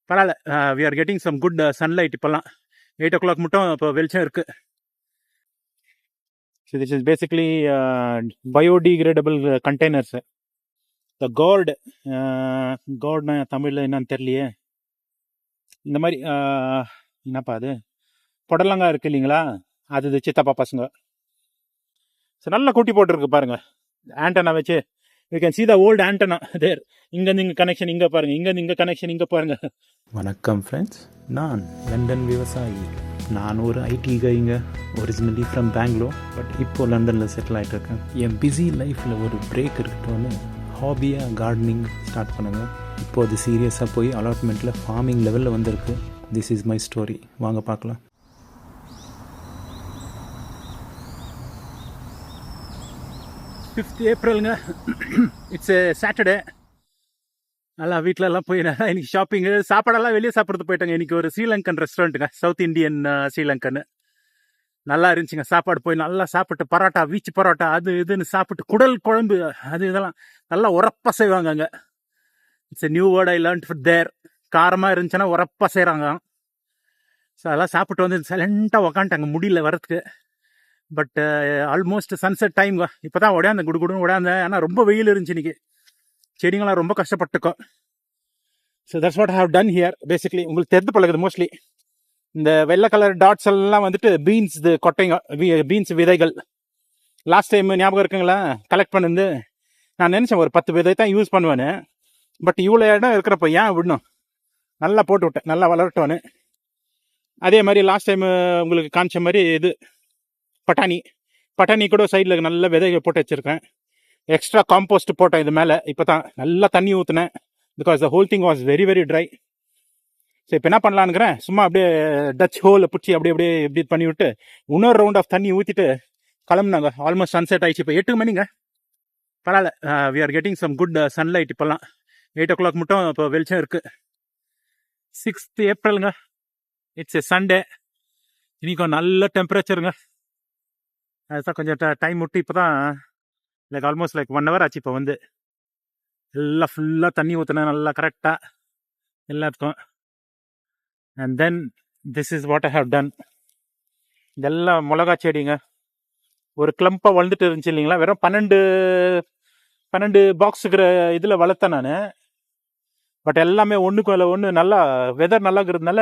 பரவாயில்ல. We are getting some good sunlight. இப்போல்லாம் 8 o'clock மட்டும் இப்போ வெளிச்சம் இருக்குது. So this is basically biodegradable containers. The gourd கார்டுனா தமிழில் என்னன்னு தெரியலையே. இந்த மாதிரி என்னப்பா அது புடலங்காய் இருக்குது இல்லைங்களா, அது சித்தப்பா பசங்க. ஸோ நல்லா கூட்டி போட்டுருக்கு பாருங்கள் ஆண்டனா வச்சு. You can see the old antenna there. இங்கேருந்து இங்கே கனெக்ஷன் இங்கே பாருங்கள், இங்கேருந்து இங்கே கனெக்ஷன் இங்கே பாருங்கள். வணக்கம் ஃப்ரெண்ட்ஸ், நான் லண்டன் விவசாயி. நான் ஒரு ஐடி கைங்க, ஒரிஜினலி ஃப்ரம் பெங்களூர், பட் இப்போது லண்டனில் செட்டில் ஆகிட்டு இருக்கேன். என் பிஸி லைஃப்பில் ஒரு பிரேக் இருக்கட்டும்னு ஹாபியாக கார்டனிங் ஸ்டார்ட் பண்ணுங்கள். இப்போது அது சீரியஸாக போய் அலாட்மெண்ட்டில் ஃபார்மிங் லெவலில் வந்திருக்கு. This is my story. வாங்க பார்க்கலாம். 5th ஏப்ரலுங்க. It's Saturday. நல்லா வீட்டிலலாம் போய் நல்லா இன்றைக்கி ஷாப்பிங்கு, சாப்பாடெல்லாம் வெளியே சாப்பிட்றது போயிட்டாங்க. இன்றைக்கி ஒரு ஸ்ரீலங்கன் ரெஸ்டாரண்ட்டுங்க, சவுத் இண்டியன் ஸ்ரீலங்கன்னு. நல்லா இருந்துச்சுங்க. சாப்பாடு போய் நல்லா சாப்பிட்டு, பரோட்டா, வீச்சு பரோட்டா, அது இதுன்னு சாப்பிட்டு, குடல் குழம்பு, அது இதெல்லாம் நல்லா உரப்பாக செய்வாங்க அங்கே. It's a new word I learned for there. காரமாக இருந்துச்சுன்னா உரப்பாக செய்கிறாங்க. ஸோ அதெல்லாம் சாப்பிட்டு வந்து சைலண்ட்டாக உக்காந்துட்டாங்க, முடியல வரத்துக்கு. But almost sunset time. இப்போ தான் உடையாந்தேன், குடுன்னு உடையாந்தேன். ஆனால் ரொம்ப வெயில் இருந்துச்சு இன்றைக்கி. செடிங்களாம் ரொம்ப கஷ்டப்பட்டுக்கோ. So that's what I have done here. Basically உங்களுக்கு தெரிந்து பழகுது. மோஸ்ட்லி இந்த வெள்ளை கலர் டாட்ஸ் எல்லாம் வந்துட்டு பீன்ஸ் கொட்டைங்க, பீன்ஸ் விதைகள். லாஸ்ட் டைம் ஞாபகம் இருக்குங்களா, கலெக்ட் பண்ணிருந்து நான் நினச்சேன் ஒரு 10 விதை தான் யூஸ் பண்ணுவேன்னு. பட் இவ்வளோ இடம் இருக்கிறப்ப ஏன் விடணும், நல்லா போட்டு விட்டேன், நல்லா வளரட்டோன்னு. அதே மாதிரி லாஸ்ட் டைம் உங்களுக்கு காமிச்ச மாதிரி இது பட்டாணி கூட சைடில் நல்ல விதைகள் போட்டு வச்சுருக்கேன். எக்ஸ்ட்ரா காம்போஸ்ட் போட்டேன் இது மேலே. இப்போ தான் நல்லா தண்ணி ஊற்றினேன், because the whole thing was very very dry. So இப்போ என்ன பண்ணலான்னுக்கிறேன், சும்மா அப்படியே டச் ஹோலை பிடிச்சி அப்படியே இப்படி பண்ணி விட்டு இன்னொரு ரவுண்ட் ஆஃப் தண்ணி ஊற்றிட்டு கிளம்புனாங்க. ஆல்மோஸ்ட் சன்செட் ஆயிடுச்சு. இப்போ 8 மணிங்க. பரவாயில்ல. We are getting some good sunlight. இப்போல்லாம் 8 o'clock மட்டும் இப்போ வெளிச்சம் இருக்குது. 6th ஏப்ரலுங்க. It's a Sunday. இன்றைக்கும் நல்ல டெம்பரேச்சருங்க. அதுதான் கொஞ்சம் டைம் விட்டு இப்போ தான் லைக் ஆல்மோஸ்ட் லைக் 1 hour ஆச்சு. இப்போ வந்து எல்லாம் ஃபுல்லாக தண்ணி ஊற்றினேன் நல்லா கரெக்டாக எல்லாத்துக்கும். And then this is what I have done. இதெல்லாம் மிளகா செடிங்க. ஒரு கிளம்பாக வளர்ந்துட்டு இருந்துச்சு இல்லைங்களா, வெறும் 12 பாக்ஸுக்கிற இதில் வளர்த்தேன் நான். பட் எல்லாமே ஒன்றுக்கு ஒன்று நல்லா வெதர் நல்லா இருக்கிறதுனால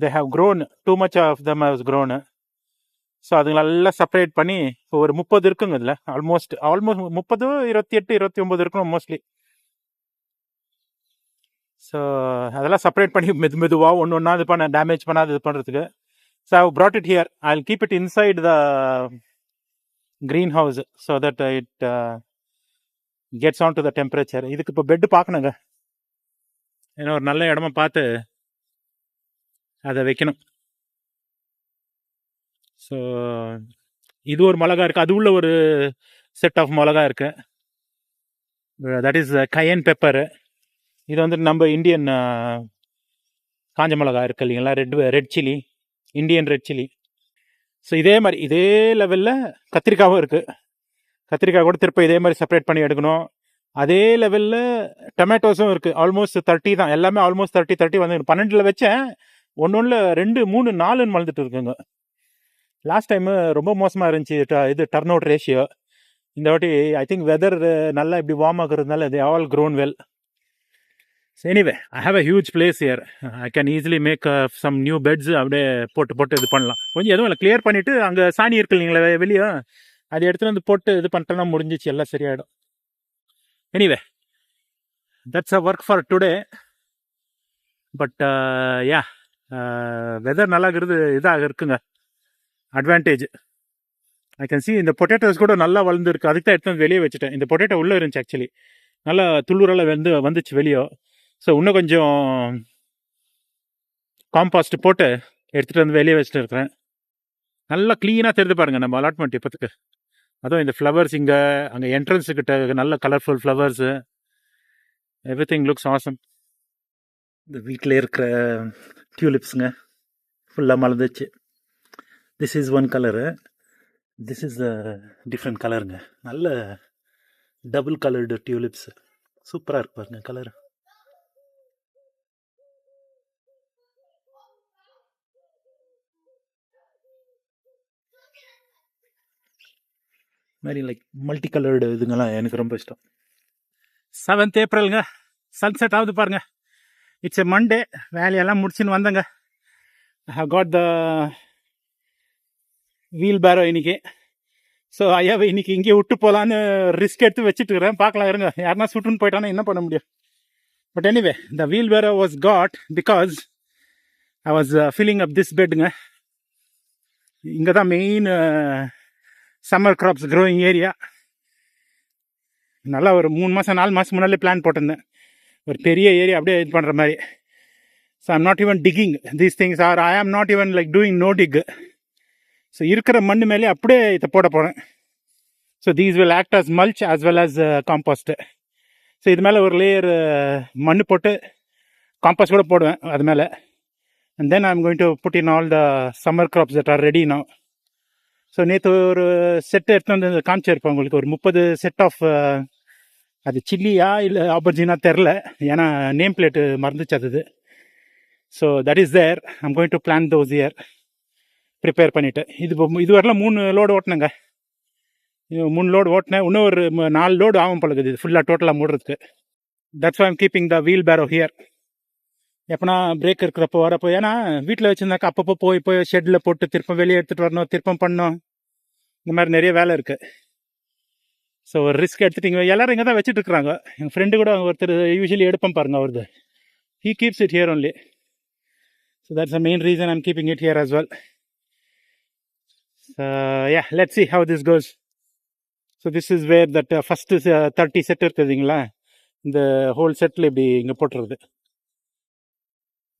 they have grown, too much of them has grown. So அதுங்களெல்லாம் செப்பரேட் பண்ணி இப்போ ஒரு 30 இருக்குங்க இதில். ஆல்மோஸ்ட் 30, 28, 29 இருக்கணும் மோஸ்ட்லி. ஸோ அதெல்லாம் செப்பரேட் பண்ணி மெதுவாக ஒன்று ஒன்றா இது பண்ண, டேமேஜ் பண்ணாது இது பண்ணுறதுக்கு. So I brought it here. I'll keep it inside the greenhouse so that it gets on to the temperature. இதுக்கு இப்போ பெட்டு பார்க்கணுங்க, ஏன்னா ஒரு நல்ல இடமா பார்த்து அதை வைக்கணும். ஸோ இது ஒரு மிளகா இருக்குது, அது உள்ள ஒரு செட் ஆஃப் மிளகா இருக்குது. That is Gayan pepper. இது வந்து நம்ம இந்தியன் காஞ்ச மிளகா இருக்குது இல்லைங்களா, red chilli, Indian red chilli. So இதே மாதிரி இதே லெவலில் கத்திரிக்காயும் இருக்குது. கத்திரிக்காய் கூட திருப்ப இதே மாதிரி செப்பரேட் பண்ணி எடுக்கணும். அதே லெவலில் டொமேட்டோஸும் இருக்குது. ஆல்மோஸ்ட் 30 தான், எல்லாமே ஆல்மோஸ்ட் 30 வந்து 12 வச்சேன். ஒன்று 2, 3, 4 வளர்ந்துட்டு இருக்குங்க. லாஸ்ட் டைமு ரொம்ப மோசமாக இருந்துச்சு இது டர்ன் அவுட் ரேஷியோ. இந்த வாட்டி ஐ திங்க் வெதர் நல்லா இப்படி warm ஆகுறதுனால they all grown well. So anyway, I have a huge place here. I can easily make some new beds. அப்படியே போட்டு இது பண்ணலாம். கொஞ்சம் எதுவும் இல்லை, கிளியர் பண்ணிவிட்டு அங்கே சாணி இருக்கு இல்லைங்களா வெளியே, அதை எடுத்துகிட்டு வந்து போட்டு இது பண்ணிட்டோன்னா முடிஞ்சிச்சு, எல்லாம் சரியாயிடும். Anyway, that's a work for today. But yeah, weather நல்லா இருக்கிறது இதாக இருக்குங்க, அட்வான்டேஜ். ஐ கேன் சி இந்த பொட்டேட்டோஸ் கூட நல்லா வளர்ந்துருக்கு. அதுக்கு தான் எடுத்து வெளியே வச்சுட்டேன். இந்த பொட்டேட்டோ உள்ளே இருந்துச்சு ஆக்சுவலி, நல்லா துளுரெல்லாம் வந்துச்சு வெளியே. ஸோ இன்னும் கொஞ்சம் காம்பாஸ்ட் போட்டு எடுத்துகிட்டு வந்து வெளியே வச்சுட்டு இருக்கிறேன். நல்லா க்ளீனாக தெரிஞ்சு பாருங்கள் நம்ம அலாட்மெண்ட் இப்போத்துக்கு. அதுவும் இந்த ஃப்ளவர்ஸ் இங்கே அங்கே என்ட்ரன்ஸுக்கிட்ட நல்ல colourful flowers, every thing looks awesome. இந்த வீட்டில் இருக்கிற டியூலிப்ஸுங்க ஃபுல்லாக மலர்ந்துச்சு. This is one colour, this is the different கலருங்க. நல்ல டபுள் கலர்டு டியூலிப்ஸு, சூப்பராக இருக்கு பாருங்க கலரு. மாதிரி லைக் மல்டி கலர்டு இதுங்கெல்லாம் எனக்கு ரொம்ப இஷ்டம். 7th ஏப்ரலுங்க, சன்செட் ஆகுது பாருங்க. It's a Monday. வேலையெல்லாம் முடிச்சுன்னு வந்தேங்க. I have got the wheelbarrow இன்னைக்கு. ஸோ ஐயாவை இன்னைக்கு இங்கேயே விட்டு போகலான்னு ரிஸ்க் எடுத்து வச்சுட்டு இருக்கிறேன். பார்க்கலாம் இருங்க, யாருன்னா சுட்டுன்னு போயிட்டானா என்ன பண்ண முடியும். But anyway the wheelbarrow was got because I was filling up this பெட்டுங்க. இங்கே தான் main summer crops growing area. நல்லா ஒரு 3 மாதம் 4 மாதம் முன்னாலே பிளான் போட்டிருந்தேன், ஒரு பெரிய ஏரியா அப்படியே இது பண்ணுற மாதிரி. So I'm not even digging these things are I am not even like doing no dig. So இருக்கிற மண் மேலே அப்படியே இதை போட போகிறேன். So these will act as mulch as well as compost. So இது மேலே ஒரு லேயர் மண் போட்டு காம்பாஸ்ட் கூட போடுவேன் அது மேலே. And then I'm going to put in all the summer crops that are ready now. So நேற்று ஒரு செட்டு எடுத்து வந்து காமிச்சிருப்பேன் உங்களுக்கு, ஒரு 30 செட் ஆஃப் அது சில்லியா இல்லை ஆப்பர்ஜினா தெரில, ஏன்னா நேம் பிளேட்டு மறந்துச்சு அது. So that is there. I'm going to plan those year prepare பண்ணிவிட்டு. இது வரலாம் 3 லோடு ஓட்டினேங்க. 3 லோடு ஓட்டினேன். இன்னும் ஒரு 4 லோடு ஆகும் பழகுது இது ஃபுல்லாக டோட்டலாக மூடுறதுக்கு. That's why I'm keeping the wheelbarrow here. எப்போனா பிரேக் இருக்கிறப்போ வரப்போ, ஏன்னா வீட்டில் வச்சுருந்தாக்கா அப்பப்போ போய் ஷெட்டில் போட்டு திருப்பம் வெளியே எடுத்துகிட்டு வரணும், திருப்பம் பண்ணணும், இந்த மாதிரி நிறைய வேலை இருக்குது. ஸோ ஒரு ரிஸ்க் எடுத்துட்டிங்க. எல்லோரும் இங்கே தான் வச்சுட்டு இருக்கிறாங்க. எங்கள் ஃப்ரெண்டு கூட ஒருத்தர் யூஸ்வலி எடுப்பேன் பாருங்கள் அவரது. He keeps it here only. So that's the main reason I'm keeping it here as well. Yeah, let's see how this goes. So this is where that first 30 set இருக்குதுங்களா, இந்த whole settle இப்படி இங்கே போட்டுறது.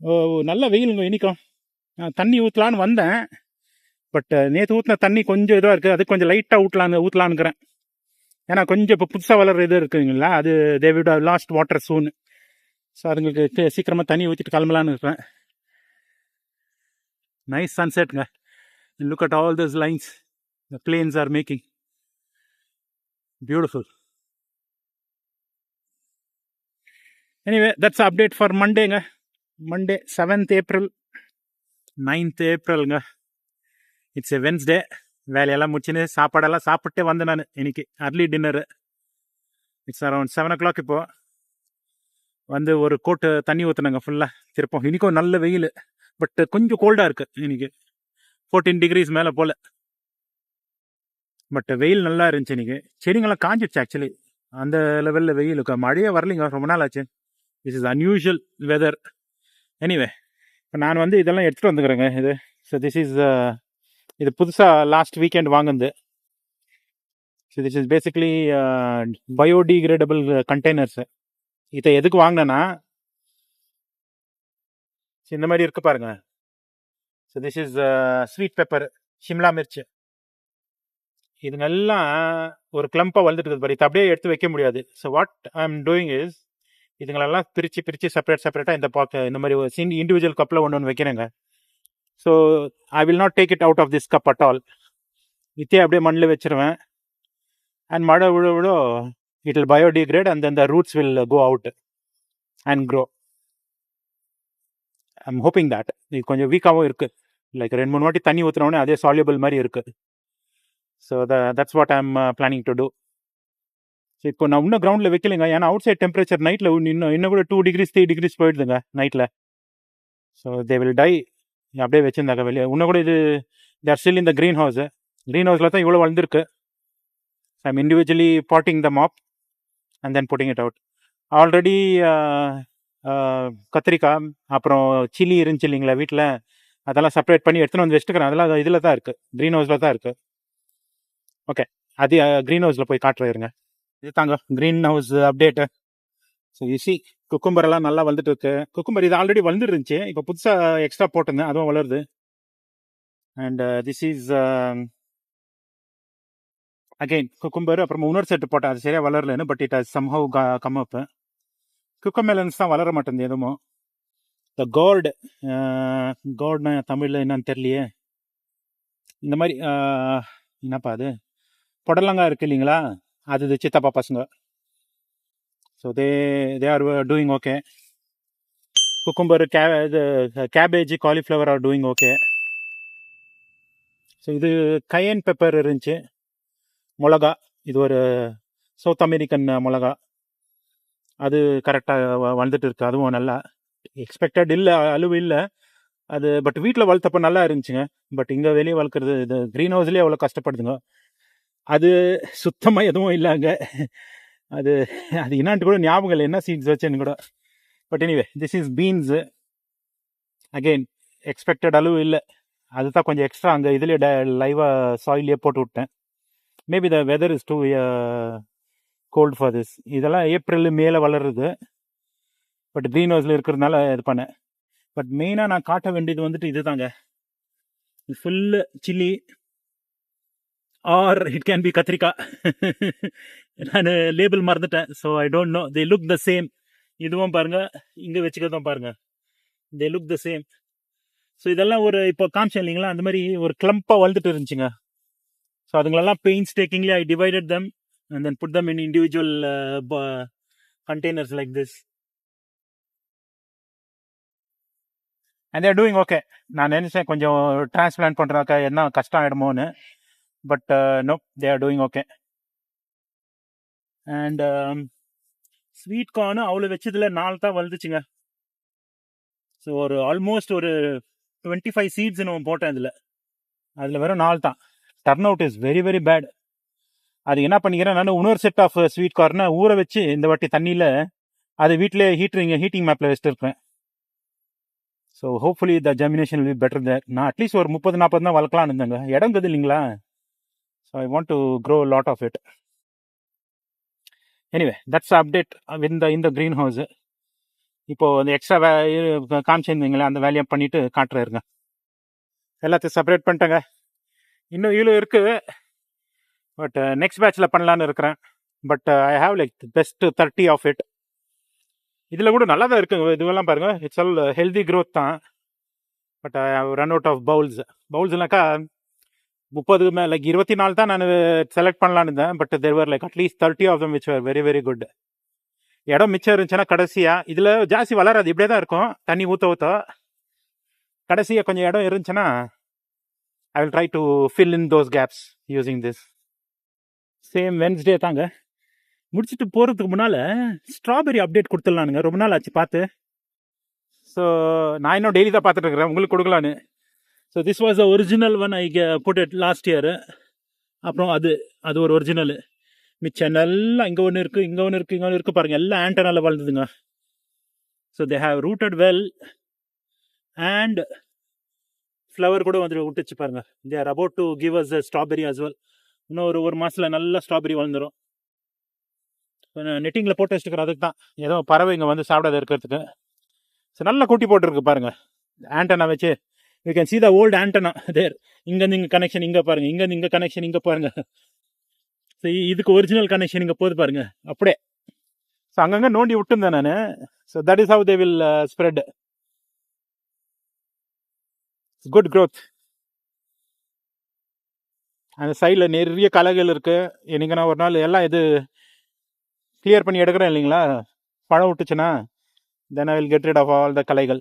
ஓ நல்ல வெயிலுங்க இன்றைக்கும். தண்ணி ஊற்றலான்னு வந்தேன், but நேற்று ஊற்றின தண்ணி கொஞ்சம் இதுவாக இருக்குது. அது கொஞ்சம் லைட்டாக ஊற்றலான்னுக்கிறேன். ஏன்னா கொஞ்சம் இப்போ புதுசாக வளர்கிற இது இருக்குதுங்களா, அது they would have lost water soon. So அதுங்களுக்கு சீக்கிரமாக தண்ணி ஊற்றிட்டு கிளம்பலான்னு இருக்கிறேன். நைஸ் சன்செட்டுங்க. Look at all those lines the planes are making. Beautiful. Anyway, that's the update for Monday nga. Monday 7th April, 9th April nga. It's a Wednesday. வேலையெல்லாம் முடிச்சுன்னு சாப்பாடெல்லாம் சாப்பிட்டே வந்தேன் நான் இன்னைக்கு. அர்லி டின்னரு. It's around 7 o'clock. இப்போ வந்து ஒரு கோட்டு தண்ணி ஊற்றுனாங்க ஃபுல்லாக திருப்போம். இன்றைக்கும் நல்ல வெயில், பட் கொஞ்சம் கோல்டாக இருக்குது இன்றைக்கி. 14 degrees மேலே போல். பட் வெயில் நல்லா இருந்துச்சு இன்றைக்கி. செடிங்கெல்லாம் காஞ்சிடுச்சு ஆக்சுவலி, அந்த லெவலில் வெயில். மழையே வரலைங்க, ரொம்ப நாள் ஆச்சு. This is unusual weather. Anyway இப்போ நான் வந்து இதெல்லாம் எடுத்துகிட்டு வந்துக்கிறேங்க இது. ஸோ திஸ் இஸ் இது புதுசாக லாஸ்ட் வீக்கெண்ட் வாங்குது. So this is basically biodegradable containers. இதை எதுக்கு வாங்கினேன்னா, இந்த மாதிரி இருக்கு பாருங்க. So this is sweet pepper, Shimla மிர்ச். இதுங்கெல்லாம் ஒரு கிளம்பாக வளர்ந்துட்டு இருக்குது பாரு, இதை அப்படியே எடுத்து வைக்க முடியாது. So what I am doing is, இதுங்களெல்லாம் பிரித்து செப்பரேட்டாக இந்த மாதிரி ஒரு இண்டிவிஜுவல் கப்பில் ஒன்று வைக்கிறேங்க. So I will not take it out of this cup at all. இதே அப்படியே மண்ணில் வச்சுருவேன். அண்ட் மழை விழ it will biodegrade and then the roots will go out and grow. I'm hoping that. இது கொஞ்சம் வீக்காகவும் இருக்குது, லைக் 2-3 வாட்டி தண்ணி ஊற்றினோடனே அதே சால்யூபிள் மாதிரி இருக்குது. So that's what I am planning to do. So இப்போ நான் இன்னும் கிரவுண்டில் வைக்கலைங்க, ஏன்னா அவுட் சைட் டெம்பரேச்சர் நைட்டில் இன்னும் கூட 2 degrees 3 degrees போயிடுதுங்க நைட்டில். So they will die. அப்படியே வச்சுருந்தாங்க வெளியே. இன்னும் கூட இது there still in the greenhouse. க்ரீன் ஹவுஸில் தான் இவ்வளோ வளர்ந்துருக்கு. I am individually potting the mop and then putting it out. Already கத்திரிக்காய் அப்புறம் சில்லி இருந்துச்சு இல்லைங்களா வீட்டில், அதெல்லாம் செப்பரேட் பண்ணி எடுத்துன்னு வந்து வச்சுட்டுக்கிறேன். அதெல்லாம் இதில் தான் இருக்குது, க்ரீன் ஹவுஸில் தான் இருக்குது. ஓகே, அது க்ரீன் ஹவுஸில் போய் காட்டுறேருங்க. இது தாங்க green house update. So easy cucumber எல்லாம் நல்லா வளர்ந்துட்டு இருக்கு. குக்கும்பர் இது ஆல்ரெடி வளர்ந்துட்டு இருந்துச்சு, இப்போ புதுசாக எக்ஸ்ட்ரா போட்டிருந்தேன், அதுவும் வளருது. And this is again cucumber. அப்புறமா இன்னொரு செட்டு போட்டேன், அது சரியாக வளரலன்னு, but it has somehow come up. Cucamelons தான் வளர மாட்டேங்குது எதுவும். த கார்டுனா தமிழில் என்னன்னு தெரியலையே. இந்த மாதிரி என்னப்பா அது, புடலங்காய் இருக்குது இல்லைங்களா, அது சித்தப்பா பசங்க. So they are doing okay. Cucumber, cabbage, cauliflower R doing okay. So இது கயன் பெப்பர் இருந்துச்சு, மிளகா, இது ஒரு சவுத் அமெரிக்கன் மிளகா, அது கரெக்டாக வந்துட்டு இருக்கு. அதுவும் நல்லா எக்ஸ்பெக்டட் இல்லை, அழுவு இல்லை அது. பட் வீட்டில் வளர்த்தப்ப நல்லா இருந்துச்சுங்க. பட் இங்கே வெளியே வளர்க்குறது இது க்ரீன் ஹவுஸ்லேயே அவ்வளோ கஷ்டப்படுதுங்க. அது சுத்தமாக எதுவும் இல்லை அங்கே. அது அது என்னான்ட்டு கூட ஞாபகம் இல்லை, என்ன சீட்ஸ் வச்சேன்னு கூட. But anyway this is beans. Again expected அளவு இல்லை, அதுதான் கொஞ்சம் எக்ஸ்ட்ரா அங்கே இதுலேயே லைவாக சாயிலே போட்டு விட்டேன். Maybe the weather is too cold for this. இதெல்லாம் ஏப்ரல் மேலே வளருது, பட் க்ரீன் ஹவுஸில் இருக்கிறதுனால இது பண்ணேன். பட் மெயினாக நான் காட்ட வேண்டியது வந்துட்டு இது தாங்க, full chilli R it can be கத்திரிக்காய். நான் லேபிள் மறந்துட்டேன், so I don't know. They look the same. இதுவும் பாருங்க, இங்கே வச்சுக்கிறதும் பாருங்க, they look the same. So இதெல்லாம் ஒரு இப்போ காமிச்சேன் இல்லைங்களா, அந்த மாதிரி ஒரு கிளம்பாக வளர்ந்துட்டு இருந்துச்சுங்க. ஸோ அதுங்களெல்லாம் painstakingly I divided them and then put them in individual containers like this, and they are doing okay. நான் நினைச்சேன் கொஞ்சம் டிரான்ஸ்பிளான்ட் பண்ணுறாக்கா என்ன கஷ்டம் ஆகிடுமோன்னு, but no, they are doing okay. And sweet corn அவ்வளோ வச்சதில் 4 தான் வளர்ந்துச்சுங்க. ஸோ ஒரு ஆல்மோஸ்ட் ஒரு 25 சீட்ஸ் நம்ம போட்டேன் அதில் வெறும் 4 தான். Turn out is very very bad. அது என்ன பண்ணிக்கிறேன், நான் இன்னொரு செட் ஆஃப் ஸ்வீட் கார்னை ஊற வச்சு இந்த வாட்டி தண்ணியில் அது வீட்டிலே ஹீட்டிங் மேப்பில் வச்சுட்டு இருக்கேன். So hopefully the germination will be better there. நான் அட்லீஸ்ட் ஒரு 30-40 தான் வளர்க்கலான்னு இருந்தேங்க, இடம் இருக்குது இல்லைங்களா. So I want to grow lot of it. Anyway that's update இந்த க்ரீன் ஹவுஸு. இப்போது அந்த எக்ஸ்ட்ரா காமிச்சிருந்தீங்களே, அந்த வேலையை பண்ணிவிட்டு காட்டுறேருங்க. எல்லாத்தையும் செப்பரேட் பண்ணிட்டேங்க. இன்னும் இவ்வளோ இருக்குது, பட் நெக்ஸ்ட் பேட்சில் பண்ணலான்னு இருக்கிறேன். But I have like best 30 of it. இதில் கூட நல்லா தான் இருக்குங்க, இதுவெல்லாம் பாருங்கள், இட்ஸ் ஆல் ஹெல்தி க்ரோத் தான். But I have run out of பவுல்ஸ்னாக்கா 30 மேலே லைக் 24 தான் நான் செலக்ட் பண்ணலான்னு இருந்தேன். But there were like at least 30 of them which were very very good. இடம் மிச்சம் இருந்துச்சுன்னா கடைசியாக இதில் ஜாஸ்தி வளராது, இப்படியே தான் இருக்கும், தண்ணி ஊற்ற கடைசியாக கொஞ்சம் இடம் இருந்துச்சுன்னா I will try to fill in those gaps using this. Same Wednesday தாங்க. முடிச்சுட்டு போகிறதுக்கு முன்னால் ஸ்ட்ராபெரி அப்டேட் கொடுத்துடலானுங்க, ரொம்ப நாள் ஆச்சு பார்த்து. ஸோ நான் இன்னும் டெய்லி தான் பார்த்துட்டு இருக்கிறேன், உங்களுக்கு கொடுக்கலான்னு. So this was the original one I put it last year. அப்புறம் அது ஒரு ஒரிஜினல். மிச்சம் நல்லா இங்கே ஒன்று இருக்குது, இங்கே ஒன்று இருக்குது, இங்கே ஒன்று இருக்குது பாருங்கள், எல்லாம் ஆண்டனால வளர்ந்துதுங்க. So they have rooted well and flower கூட வந்து விட்டுச்சு பாருங்க. They are about to give us strawberry as well. இன்னும் ஒரு மாதத்தில் நல்லா ஸ்ட்ராபெரி வளர்ந்துடும். நெட்டிங்கில் போட்டு வச்சுருக்கிற அதுக்கு தான், ஏதோ பறவைங்க வந்து சாப்பிடாத இருக்கிறதுக்கு. ஸோ நல்லா கூட்டி போட்டுருக்கு பாருங்கள், ஆண்டனா வச்சு. You can see the old antenna there. இங்கேருந்து இங்கே கனெக்ஷன் இங்கே பாருங்கள், இங்கேருந்து இங்கே கனெக்ஷன் இங்கே பாருங்கள். ஸோ இதுக்கு ஒரிஜினல் கனெக்ஷன் இங்கே போகுது பாருங்கள் அப்படியே. ஸோ அங்கங்கே நோண்டி விட்டுருந்தேன் நான். So that is how they will spread. Good growth. அந்த சைடில் நிறைய களைகள் இருக்குது. எனக்கு நான் ஒரு நாள் எல்லாம் இது கிளியர் பண்ணி எடுக்கிறேன் இல்லைங்களா, பழம் விட்டுச்சுன்னா then I will get rid of all the களைகள்.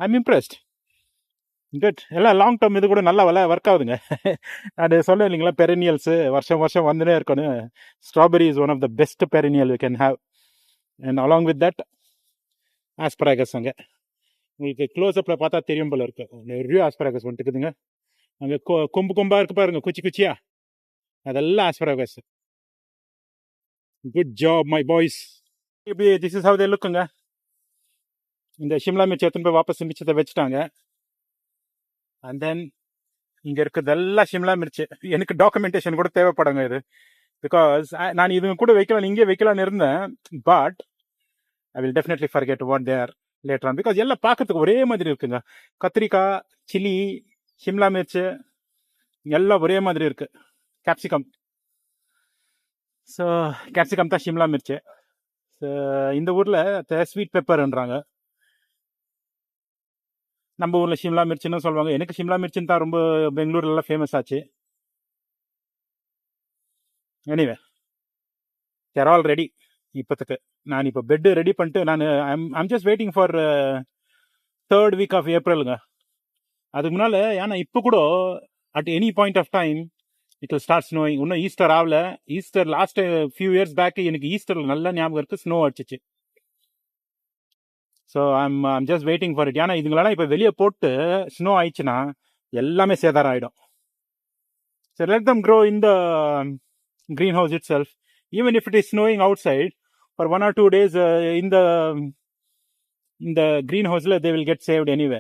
I am impressed. குட். எல்லாம் லாங் டேர்ம் இது கூட நல்லா ஒர்க் ஆகுதுங்க. அது சொல்ல இல்லைங்களா, பெரினியல்ஸு வருஷம் வந்துனே இருக்கணும். Strawberry is one of the best perennial you can have. And along with that asparagus. அங்கே உங்களுக்கு க்ளோஸ்அப்பில் பார்த்தா தெரியும் போல இருக்கு, நிறைய ஆஸ்பராகஸ் வந்துட்டுக்குதுங்க. அங்கே கொம்பாக இருக்குது பாருங்க, குச்சியா, அதெல்லாம் asparagus. Good job my boys. இப்படி திஸ் இஸ் ஹவ் தே லுக்குங்க. இந்த ஷிம்லா மிர்ச்சி எடுத்துன்னு போய் வாபஸ் மிச்சத்தை வச்சுட்டாங்க. அண்ட் தென் இங்கே இருக்கிறதெல்லாம் ஷிம்லா மிர்ச்சி. எனக்கு டாக்குமெண்டேஷன் கூட தேவைப்படுங்க இது, பிகாஸ் நான் இது கூட வைக்கலாம், இங்கே வைக்கலான்னு இருந்தேன். But I will definitely forget what they are later on, because எல்லாம் பார்க்கறதுக்கு ஒரே மாதிரி இருக்குங்க. கத்திரிக்காய், சில்லி, ஷிம்லா மிர்ச்சி எல்லாம் ஒரே மாதிரி இருக்குது. கேப்சிகம், ஸோ கேப்சிகம் தான் ஷிம்லா மிர்ச்சி. ஸோ இந்த ஊரில் ஸ்வீட் பெப்பர்ன்றாங்க, நம்ம ஊரில் ஷிம்லா மிர்ச்சின்னு சொல்லுவாங்க. எனக்கு ஷிம்லா மிர்ச்சின்னு தான் ரொம்ப பெங்களூர்லாம் ஃபேமஸ் ஆச்சு. Anyway they're all ready. இப்போத்துக்கு நான் இப்போ பெட்டு ரெடி பண்ணிட்டு நான் I'm just waiting for 3rd week of ஏப்ரலுங்க. அதுக்கு முன்னால், ஏன்னா இப்போ கூட at any point of time it will start snowing. இன்னும் ஈஸ்டர் ஆகல. Easter last few years back எனக்கு ஈஸ்டர் நல்ல ஞாபகம் இருக்கு, ஸ்னோ அடிச்சிச்சு. So I'm just waiting for it. ஏன்னா இதுங்களெல்லாம் இப்போ வெளியே போட்டு ஸ்னோ ஆயிடுச்சுன்னா எல்லாமே சேதாரம் ஆகிடும். So let them grow in the green house itself. Even if it is snowing outside for 1 or 2 days, in the greenhouse they will get saved anyway.